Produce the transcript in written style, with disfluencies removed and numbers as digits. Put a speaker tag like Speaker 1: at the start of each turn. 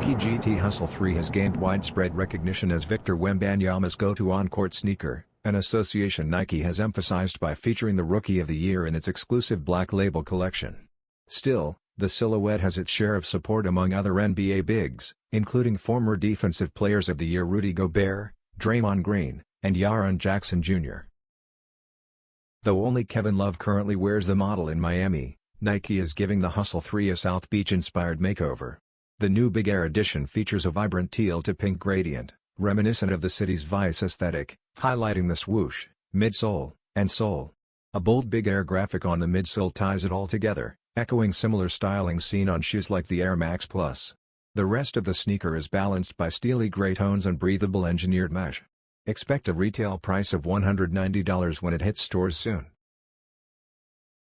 Speaker 1: Nike GT Hustle 3 has gained widespread recognition as Victor Wembanyama's go-to on-court sneaker, an association Nike has emphasized by featuring the Rookie of the Year in its exclusive Black Label collection. Still, the silhouette has its share of support among other NBA bigs, including former Defensive Players of the Year Rudy Gobert, Draymond Green, and Jaren Jackson Jr. Though only Kevin Love currently wears the model in Miami, Nike is giving the Hustle 3 a South Beach-inspired makeover. The new Big Air edition features a vibrant teal-to-pink gradient, reminiscent of the city's Vice aesthetic, highlighting the swoosh, midsole, and sole. A bold Big Air graphic on the midsole ties it all together, echoing similar styling seen on shoes like the Air Max Plus. The rest of the sneaker is balanced by steely gray tones and breathable engineered mesh. Expect a retail price of $190 when it hits stores soon.